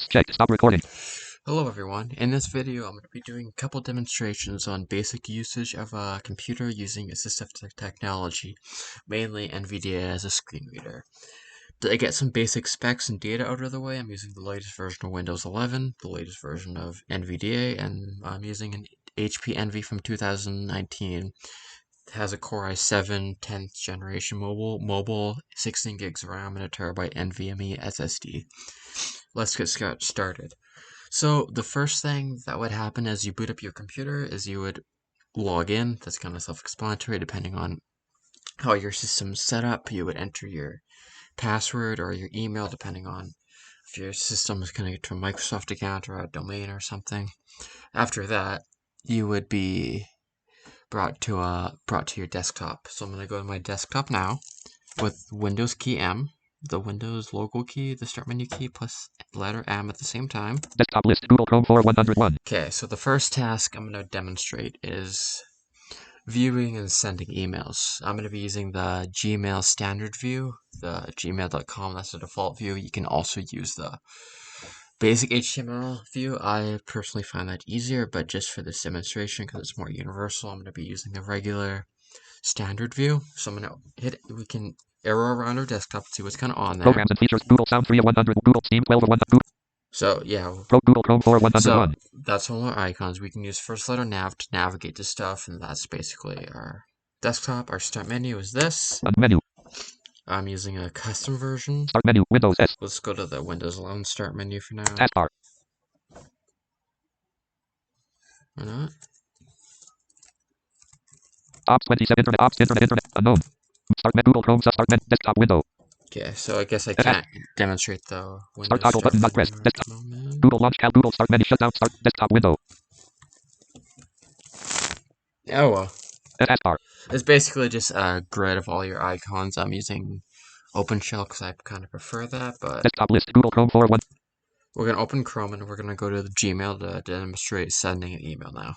Check. Stop recording. Hello everyone, in this video I'm going to be doing a couple demonstrations on basic usage of a computer using assistive technology, mainly NVIDIA as a screen reader. To get some basic specs and data out of the way, I'm using the latest version of Windows 11, the latest version of NVDA, and I'm using an HP Envy from 2019. It has a Core i7 10th generation mobile, 16 gigs RAM, and a terabyte NVMe SSD. Let's get started. So the first thing that would happen as you boot up your computer is you would log in. That's kind of self-explanatory depending on how your system's set up. You would enter your password or your email depending on if your system is connected to a Microsoft account or a domain or something. After that, you would be brought to your desktop. So I'm going to go to my desktop now with Windows key M, the Windows logo key, the start menu key, plus letter M at the same time. Desktop list. Google Chrome 4101. Okay, so the first task I'm going to demonstrate is viewing and sending emails. I'm going to be using the Gmail standard view, the gmail.com, that's the default view. You can also use the basic HTML view. I personally find that easier, but just for this demonstration, because it's more universal, I'm going to be using the regular standard view. So I'm going to hit, we can arrow around our desktop to see what's kind of on there. Programs and features. Google Sound 3 of 100. Google Steam 12 of 100. So yeah, Google Chrome 4101. So that's all our icons. We can use first letter nav to navigate to stuff, and that's basically our desktop. Our start menu is this. Menu. I'm using a custom version. Start menu. Windows S. Let's go to the Windows 11 start menu for now. Taskbar. Why not? Ops 27. Internet. Unknown. Start menu. Google Chrome. Start menu. Desktop window. Okay, so I guess I can't demonstrate the Windows Start toggle button. Not press. Desktop. Google Launch Cal. Google Start menu. Shutdown. Start desktop window. Oh well. Taskbar. It's basically just a grid of all your icons. I'm using OpenShell because I kind of prefer that, but desktop list. Google Chrome 41. We're gonna open Chrome and we're gonna go to the Gmail to demonstrate sending an email now.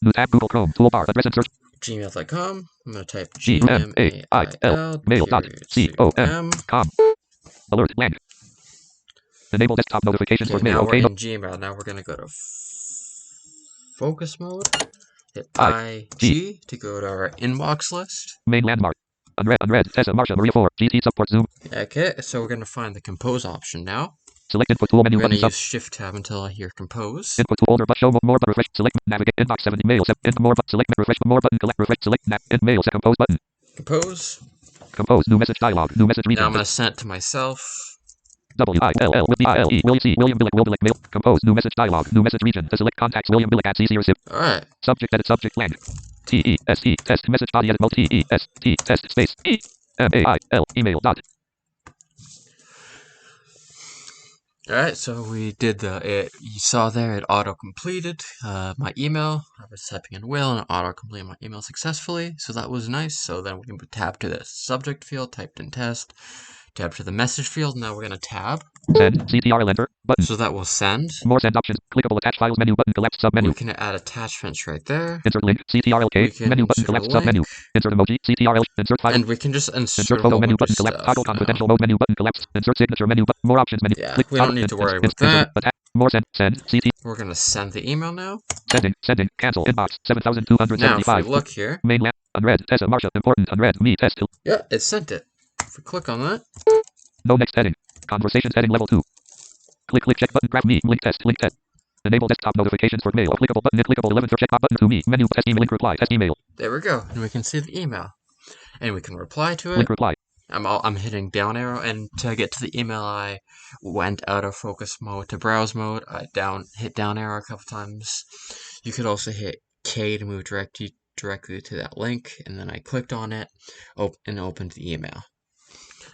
New tab. Google Chrome toolbar. Address and search. Gmail.com. I'm gonna type gmail.com. Alert blank. Enable desktop notifications for mail. Now Okay. we're in Gmail. Now we're gonna go to focus mode. Hit IG to go to our inbox list. Main landmark. Unread. Tessa Marsha Maria 4. GT support Zoom. Okay, so we're gonna find the compose option now. Select input tool menu. We're gonna use Shift Tab until I hear compose. Input tool older but show more but refresh. Select navigate inbox 70 mail. End more but select refresh more button. Collect refresh. Select end mail. Compose button. Compose. Compose new message dialog. New message reading. Now I'm gonna send it to myself. WILL with BILE. William Billick. Will Billick mail. Compose new message dialog. New message region. To select contacts. William Billick at CC or SIP. Alright. Subject edit subject blank. TESE test message body edit mode TEST test space EMAIL email dot. Alright, so we did you saw there it auto-completed my email. I was typing in Will and it auto-completed my email successfully, so that was nice. So then we can tab to the subject field, typed in test, tab to the message field. Now we're going to tab. Send, CTRL enter, button. So that will send. More send options, clickable attach files menu button, collapsed sub menu. We can add attachments right there. Insert link, CTRL-K, menu button, collapsed sub menu. Insert emoji, CTRL, insert file. And we can just insert photo menu button, collapsed, toggle confidential mode menu button, collapsed, insert signature menu button, more options menu. Yeah, click, we don't need to worry about that. More send, CT. We're going to send the email now. Sending, cancel, inbox, 7,275. Now, if we look here. Mainland, unread, Tessa Marsha, important, unread, me, test. Yeah, it sent it. If we click on that. No next heading. Conversations heading level 2. Click check button, graph me, link test. Enable desktop notifications for mail. Clickable button, clickable 11 check button to me. Menu, test email, link reply, test email. There we go. And we can see the email. And we can reply to it. Link reply. I'm hitting down arrow, and to get to the email, I went out of focus mode to browse mode. I hit down arrow a couple times. You could also hit K to move directly to that link, and then I clicked on it and opened the email.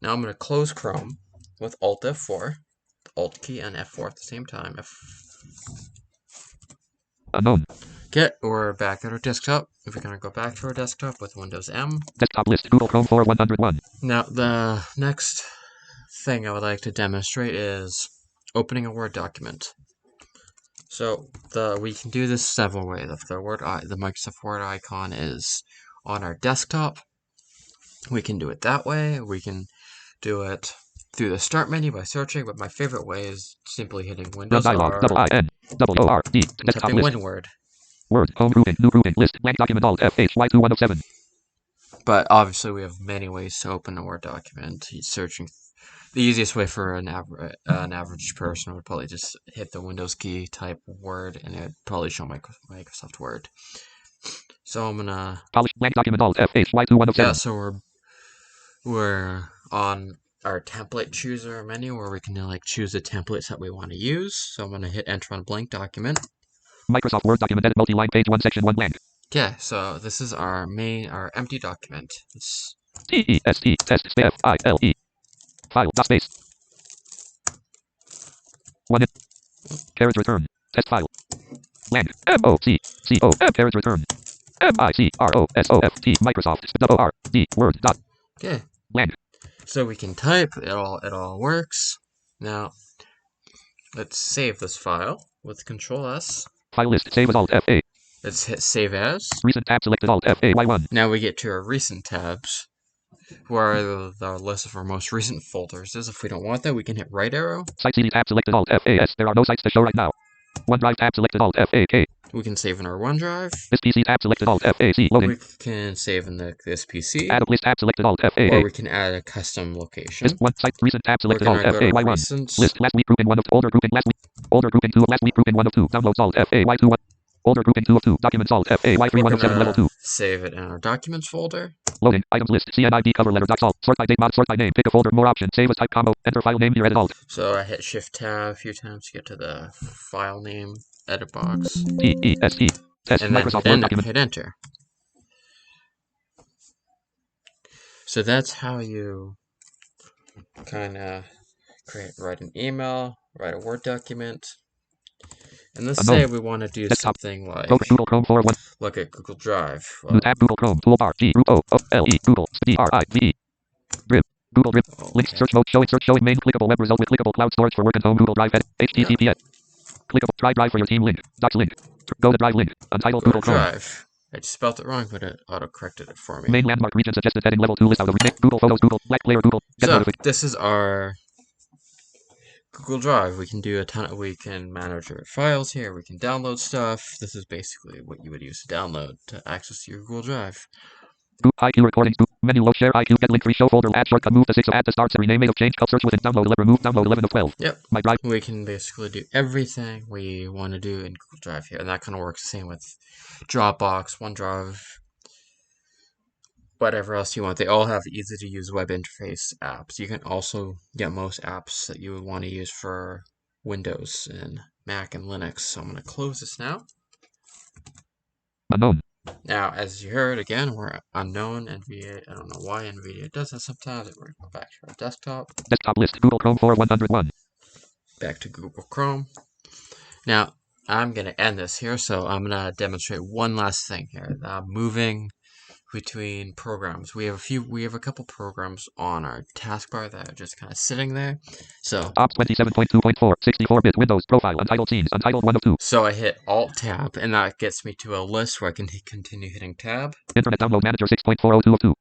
Now I'm going to close Chrome with Alt F4, Alt key and F4 at the same time. Unknown. Okay, we're back at our desktop. If we're going to go back to our desktop with Windows M. Desktop list, Google Chrome 4101. Now, the next thing I would like to demonstrate is opening a Word document. So, we can do this several ways. If the Microsoft Word icon is on our desktop, we can do it that way. We can do it through the start menu by searching, but my favorite way is simply hitting Run Windows dialog. R Double I-N. W-O-R-D. and Desktop typing list. WinWord. Word. Home grouping. New grouping. List. Blank document. Alt F-H. Y2107. But obviously, we have many ways to open a Word document. He's searching. The easiest way for an average person would probably just hit the Windows key, type Word, and it would probably show Microsoft Word. So I'm gonna Polish blank document. Alt F-H. Y2107. yeah. So we're on our template chooser menu where we can like choose the templates that we want to use. So I'm gonna hit enter on blank document. Microsoft Word document. Edit multi-line. Page 1. Section 1. Blank. Okay, so this is our empty document. It's T-E-S-T. Test. F-I-L-E. File. Dot space. 1. Carriage return. Test file. Blank. M-O-C-C-O-F. Carriage return. M-I-C-R-O-S-O-F-T. Microsoft. W-O-R-D. Word. Dot. okay. Blank. So we can type. It all works. Now let's save this file with Control S. File list. Save as Alt F-A. Let's hit Save As. Recent tab selected. Alt F-A. Y1. Now we get to our recent tabs, where the list of our most recent folders is. If we don't want that, we can hit right arrow. Site CD tab selected. Alt F-A-S. There are no sites to show right now. OneDrive tab selected. Alt F-A-K. We can save in our OneDrive. This PC tab selected. Alt F-A-C. Loading. We can save in this PC. Add a list tab selected. Alt F-A-A. Or we can add a custom location. List 1 site. Recent tab selected. We're Alt gonna go to F-A-Y1. recents. List last week grouping 1 of older grouping last week. Older grouping 2 of last week grouping 1 of 2. Downloads. Alt F-A-Y2. Older grouping 2 of 2. Documents. Alt F-A-Y3. 1 of 7. Level 2. Save it in our documents folder. Loading. Items list. CNIB cover letter. Docs. Alt. Sort by date. Mod. Sort by name. Pick a folder. More options. Save as type combo. Enter file name here. Edit Alt. So I hit Shift Tab a few times to get to the file name edit box. T-E-S-E. Test. And then Microsoft Word document. hit enter. So that's how you kind of write an email, write a Word document. And let's say we want to do Desktop. something like Google Chrome 401. look at Google Drive. New tab. Google Chrome. Toolbar. G. O. O. L. E. Google. D-R-I-V-E. Drive. Google Drive. Links. Search mode. Showing main clickable web result with clickable cloud storage for work and home. Google Drive. HTTPS. Clickable. Try Drive for your team link. Docs link. Go to Drive link. Untitled Google Chrome. Drive. I just spelled it wrong, but it auto-corrected it for me. Main landmark region suggested heading level 2 list out of Google Photos. Google Black Player. Google. So this is our Google Drive. We can do we can manage our files here. We can download stuff. This is basically what you would use to download to access your Google Drive. IQ recordings. Menu low share IQ get link free show folder add shortcut move to 6 add to start rename of change cut search within download remove download 11 of 12. Yep. My drive. We can basically do everything we want to do in Google Drive here, and that kind of works the same with Dropbox, OneDrive, whatever else you want. They all have easy to use web interface apps. You can also get most apps that you would want to use for Windows and Mac and Linux. So I'm going to close this now. Unknown. Now, as you heard, again, we're unknown. NVIDIA, I don't know why NVIDIA does that sometimes. We're going to go back to our desktop. Desktop list. Google Chrome 4101. Back to Google Chrome. Now, I'm going to end this here, so I'm going to demonstrate one last thing here. Moving between programs. We have a couple programs on our taskbar that are just kind of sitting there. So Ops 27.2.4 64-bit Windows profile untitled scenes untitled 1 of 2. So I hit Alt Tab and that gets me to a list where I can continue hitting Tab. Internet Download Manager 6.402 of 2.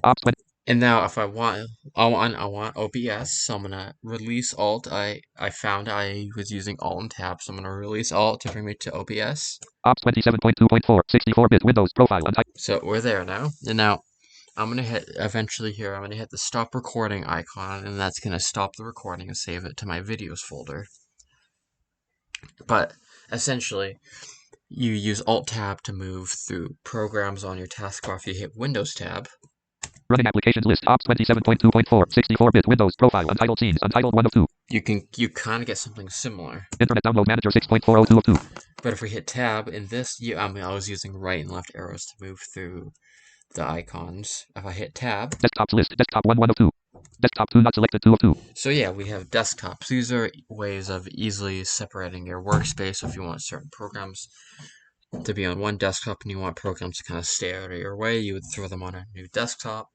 Ops 20. And now if I want OBS, so I'm gonna release Alt. I found I was using Alt and Tab, so I'm gonna release Alt to bring me to OBS. Ops 27.2.4 64-bit Windows profile untitled. So we're there now. And now I'm gonna hit eventually here. I'm gonna hit the stop recording icon, and that's gonna stop the recording and save it to my videos folder. But essentially, you use Alt Tab to move through programs on your taskbar. If you hit Windows Tab. Running applications list. Ops 27.2.4 64-bit Windows profile untitled scenes untitled 1 of 2. You kind of get something similar. Internet Download Manager 6.402 of 2. But if we hit Tab in this, I was using right and left arrows to move through the icons. If I hit Tab. Desktops list. Desktop 1 of 2. Desktop 2 not selected 2 of 2. So yeah, we have desktops. These are ways of easily separating your workspace. If you want certain programs to be on one desktop and you want programs to kind of stay out of your way, you would throw them on a new desktop.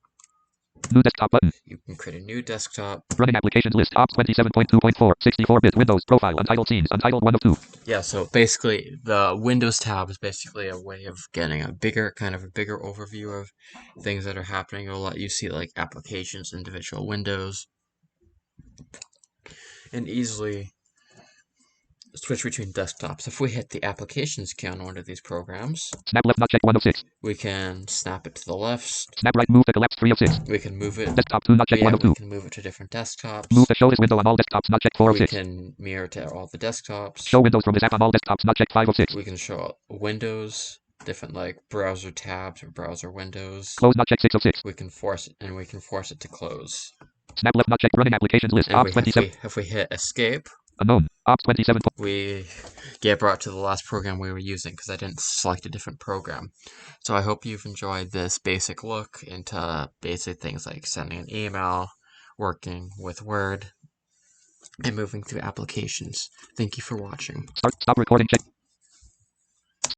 New desktop button. You can create a new desktop. Running applications list. Ops 27.2.4 64-bit Windows profile untitled scenes untitled 1 of 2. Yeah, so basically the Windows tab is basically a way of getting a bigger overview of things that are happening. It'll let you see like applications, individual windows. and easily switch between desktops. If we hit the applications key on one of these programs, Snap left not checked 1 of 6. we can snap it to the left. Snap right move to collapse 3 of 6. We can move it. Desktop 2 not checked 1 of 2. We can move it to different desktops. Move to show this window on all desktops not checked 4 of 6. We can mirror to all the desktops. Show windows from this app on all desktops not checked 5 of 6. We can show windows, different like browser tabs or browser windows. Close not checked 6 of 6. We can force it to close. Snap left not checked running applications list. And Ops 27. if we hit escape, Unknown. Ops 27. we get brought to the last program we were using because I didn't select a different program. So I hope you've enjoyed this basic look into basic things like sending an email, working with Word, and moving through applications. Thank you for watching. Stop recording check.